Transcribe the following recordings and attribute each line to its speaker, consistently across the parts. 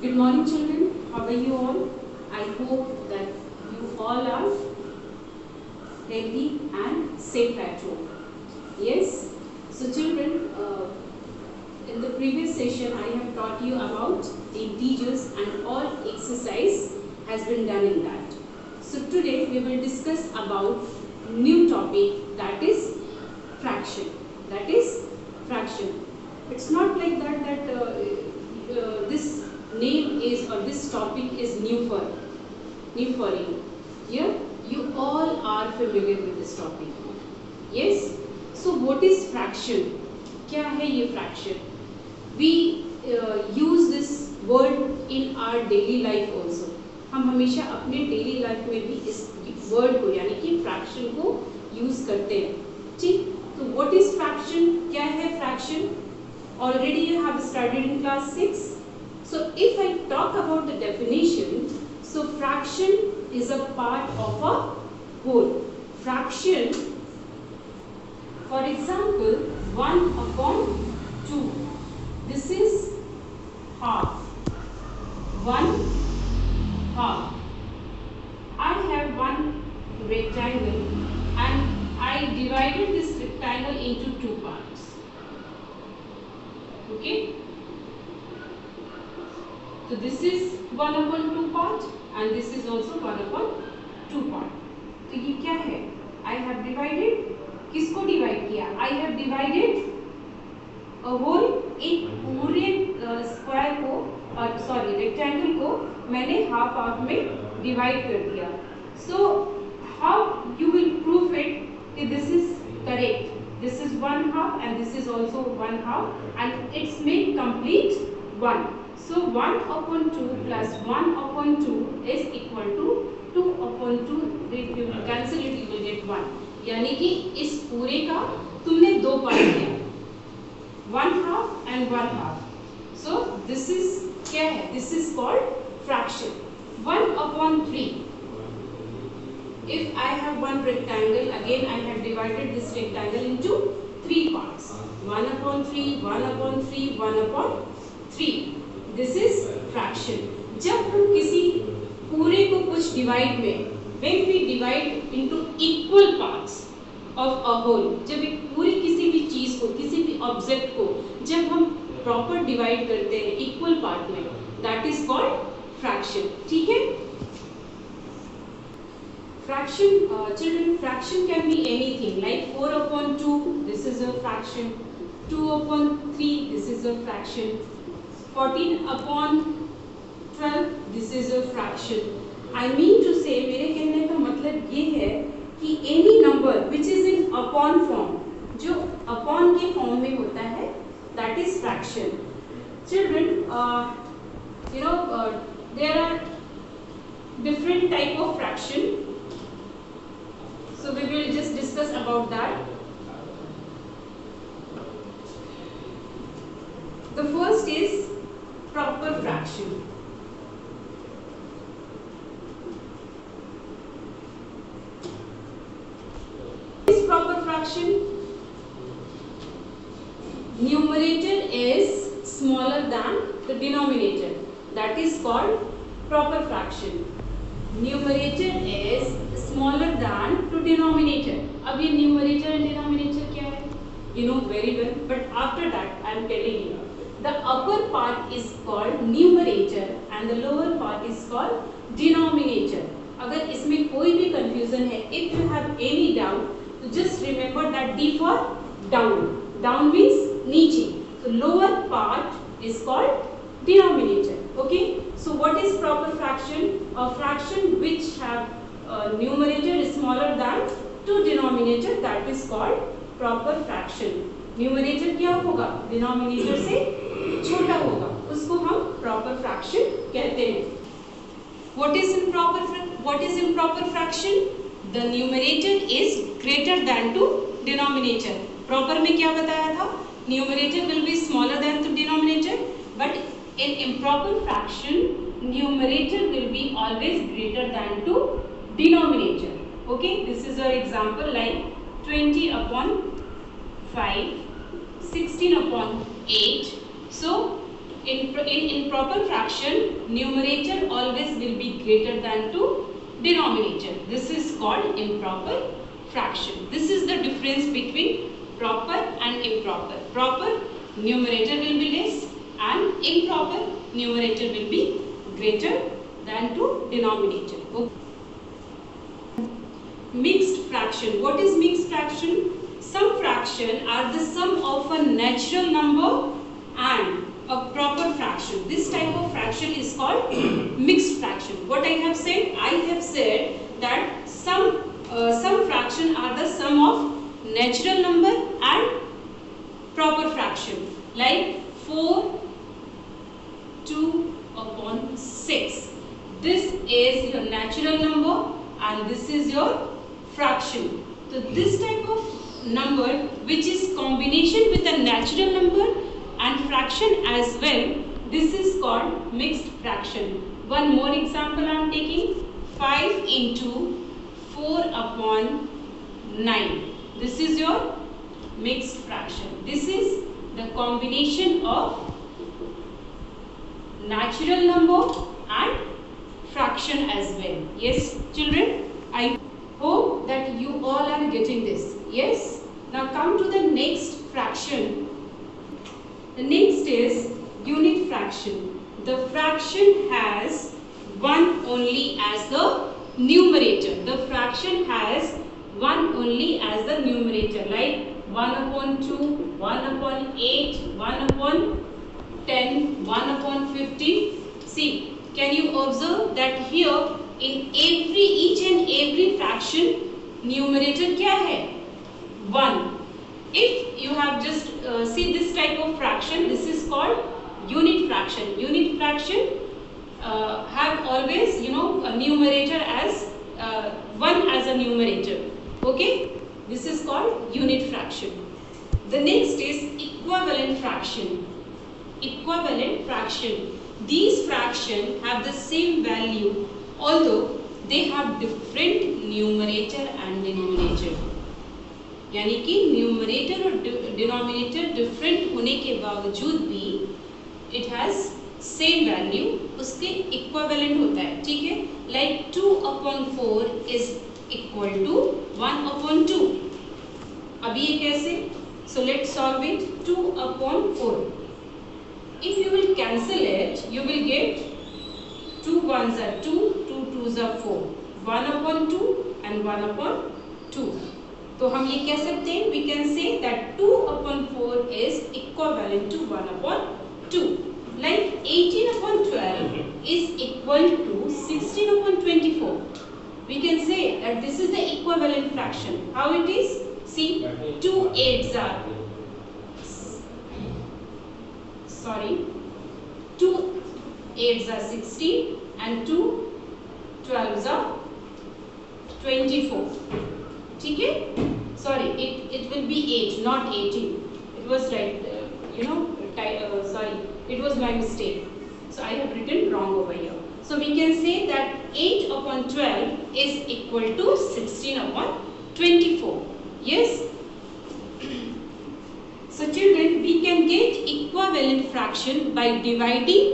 Speaker 1: Good morning, children. How are you all? I hope that you all are healthy and safe at home. Yes? So, children, in the previous session, I have taught you about the integers and all exercise has been done in that. So, today we will discuss about new topic, that is fraction. That is fraction. It's not like that this name is or this topic is new for you. Yeah, you all are familiar with this topic. Yes. So what is fraction? क्या है ये fraction? We use this word in our daily life also. हम हमेशा अपने daily life में भी इस word को यानी कि fraction को use करते हैं. ठीक? तो what is fraction? क्या है fraction? Already you have studied in class 6. So if I talk about the definition, so fraction is a part of a whole. Fraction, for example, 1 upon 2. This is half. 1 half. I have one rectangle and I divided this rectangle into 2 parts. Okay? So this is 1 upon 2 part and this is also 1 upon 2 part. तो ये क्या है? I have divided, किसको divide किया? I have divided a whole, एक पूरे square को rectangle को मैंने हाफ में डिवाइड कर दिया. So how you will prove it कि this is correct? This is 1 half and this is also 1 half and it's made complete 1. So 1 upon 2 plus 1 upon 2 is equal to 2 upon 2. If you will cancel it, you will get 1. यानी कि इस पूरे का तुमने 2 part किया, 1 half and 1 half. So this is क्या है? This is called fraction. 1 upon 3. If I have one rectangle, again I have divided this rectangle into 3 parts. 1 upon 3, 1 upon 3, 1 upon 3. This is fraction. जब हम किसी पूरे को कुछ divide में, when we divide into equal parts of a whole, जब एक पूरी किसी भी चीज को, किसी भी ऑब्जेक्ट को जब हम प्रॉपर डिवाइड करते हैं इक्वल पार्ट में, that is called fraction. ठीक है? Fraction, children, fraction can be anything like 4 upon 2, this is a fraction. 2 upon 3, this is a fraction. 14 upon 12, this is a fraction. I mean to say, मेरे कहने का मतलब ये है कि any number which is in upon form, जो upon के form में होता है, that is fraction. Children, there are different type of fraction. So we will just discuss about that. The first is proper fraction. What is proper fraction? Numerator is smaller than the denominator. That is called proper fraction. Numerator is smaller than to denominator. अब ये numerator and denominator क्या है? You know very well. But after that, I am telling you. The upper part is called numerator and the lower part is called denominator. अगर इसमें कोई भी confusion है, if you have any doubt, तो just remember that D for down. Down means नीचे. So lower part is called denominator. Okay? So what is proper fraction? A fraction which have numerator is smaller than to denominator, that is called proper fraction. Numerator क्या होगा? Denominator से छोटा होगा, उसको हम proper fraction कहते हैं. What is improper fraction? The numerator is greater than to denominator. Proper में क्या बताया था? Numerator will be smaller than to denominator, but in improper fraction, numerator will be always greater than to denominator. Okay, this is our example like 20 upon 5, 16 upon 8. So in proper fraction, numerator always will be greater than to denominator. This is called improper fraction. This is the difference between proper and improper. Proper, numerator will be less, and improper, numerator will be greater than to denominator. Okay. Mixed fraction. What is mixed fraction? Some fraction are the sum of a natural number and a proper fraction. This type of fraction is called mixed fraction. What I have said? I have said that some fraction are the sum of natural number and proper fraction, like 4 2 upon 6. This is your natural number and this is your fraction. So this type of number, which is combination with a natural number and fraction as well, this is called mixed fraction. One more example I am taking. 5 into 4 upon 9. This is your mixed fraction. This is the combination of natural number and fraction as well. Yes, children, I hope that you all are getting this. Yes. Now come to the next fraction. The next is unit fraction. The fraction has 1 only as the numerator. The fraction has 1 only as the numerator, like 1 upon 2, 1 upon 8, 1 upon 10, 1 upon 15. See, can you observe that here in each and every fraction, numerator क्या है? 1. If you have just see this type of fraction, this is called unit fraction. Unit fraction have always, a numerator as 1 as a numerator. Okay, this is called unit fraction. The next is equivalent fraction. Equivalent fraction. These fractions have the same value, although they have different numerator and denominator. यानी कि numerator और denominator different होने के बावजूद भी it has same value, उसके equivalent होता है. ठीक है, like 2 upon 4 is equal to 1 upon 2. अभी ये कैसे? So let's solve it. 2 upon 4. If you will cancel it, you will get 2 1s are 2, 2 2s are 4, 1 upon 2 and 1 upon 2. तो हम ये कह सकते हैं, we can say that 2 upon 4 is equivalent to 1 upon 2. Like 18 upon 12 is equal to 16 upon 24. We can say that this is the equivalent fraction. How it is? See, 2 8s are 2 8s are 16 and 2 12s are 24. ठीक है? Sorry, it will be 8, not 18. It was right, sorry, it was my mistake. So I have written wrong over here. So we can say that 8 upon 12 is equal to 16 upon 24. Yes? So children, we can get equivalent fraction by dividing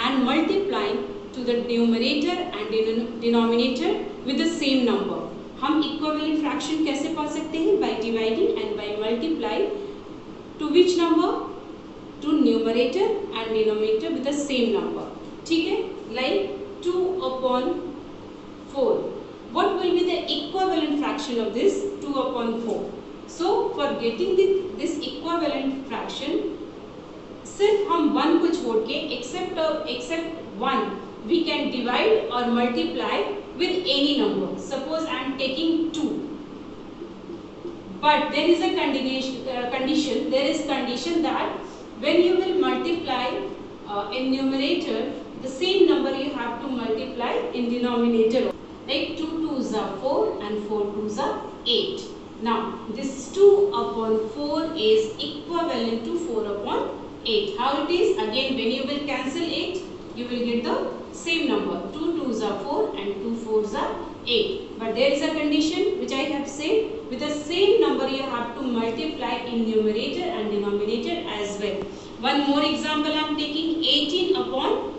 Speaker 1: and multiplying to the numerator and denominator with the same number. हम equivalent fraction कैसे पा सकते हैं? By dividing and by multiply to which number? To numerator and denominator with the same number. ठीक है, like 2 upon 4. What will be the equivalent fraction of this 2 upon 4? So for getting this equivalent fraction, सिर्फ हम 1 को छोड़ के except 1 we can divide or multiply with any number. Suppose I am taking 2, but there is a condition. There is condition that when you will multiply in numerator, the same number you have to multiply in denominator. Like 2 2s are 4 and 4 2s are 8. Now this 2 upon 4 is equivalent to 4 upon 8. How it is? Again, when you will cancel 8, you will get the same number. 2 2s are 4 and 2 4s are 8. But there is a condition which I have said, with the same number you have to multiply in numerator and denominator as well. One more example I am taking, 18 upon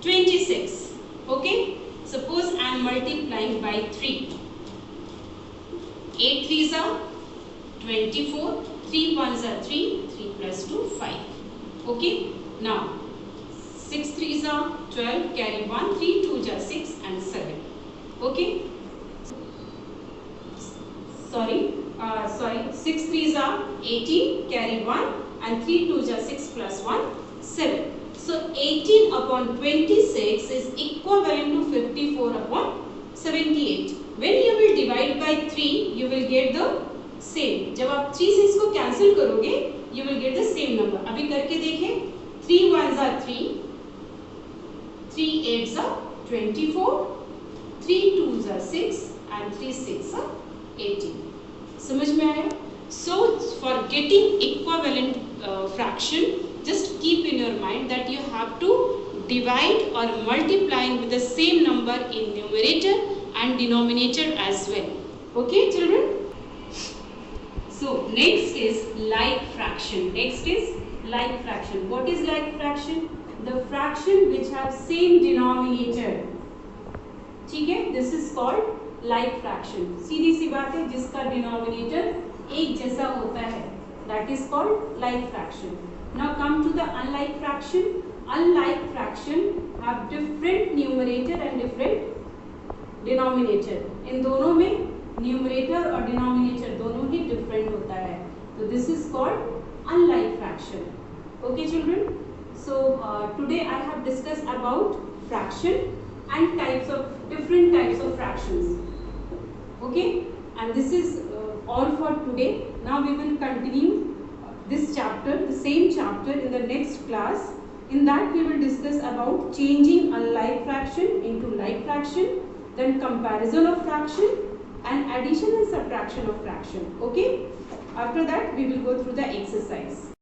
Speaker 1: 26. Okay, suppose I am multiplying by 3. 8 3s are 24, 3 1s are 3, 3 plus 2 5. Okay, now 6 3s are 12, carry 1, 3 2s are 6 and 7. Okay, sorry, 6 3s are 18, carry 1 and 3 2s are 6 plus 1, 7. So 18 upon 26 is equivalent to 54 upon 78. When you will divide by 3, you will get the same. जब आप 3 से इसको cancel करोगे, you will get the same number. अभी करके देखें. 3 1s are 3, 3 8s are 24, 3 2s are 6 and 3 6 are 18. समझ में आया? So for getting equivalent fraction, just keep in your mind that you have to divide or multiplying with the same number in numerator and denominator as well. Okay, children? So next is like fraction. Next is like fraction. What is like fraction? The fraction which have same denominator. ठीक है? This is called like fraction. सीधी सी बात है, जिसका denominator एक जैसा होता है, that is called like fraction. Now come to the unlike fraction. Unlike fraction have different numerator and different denominator. इन दोनों में numerator और denominator दोनों ही different होता है. So this is called unlike fraction. Okay, children. So today I have discussed about fraction and different types of fractions. Okay, and this is all for today. Now we will continue this chapter, the same chapter, in the next class. In that we will discuss about changing unlike fraction into like fraction, then comparison of fraction and addition and subtraction of fraction. Okay, after that we will go through the exercise.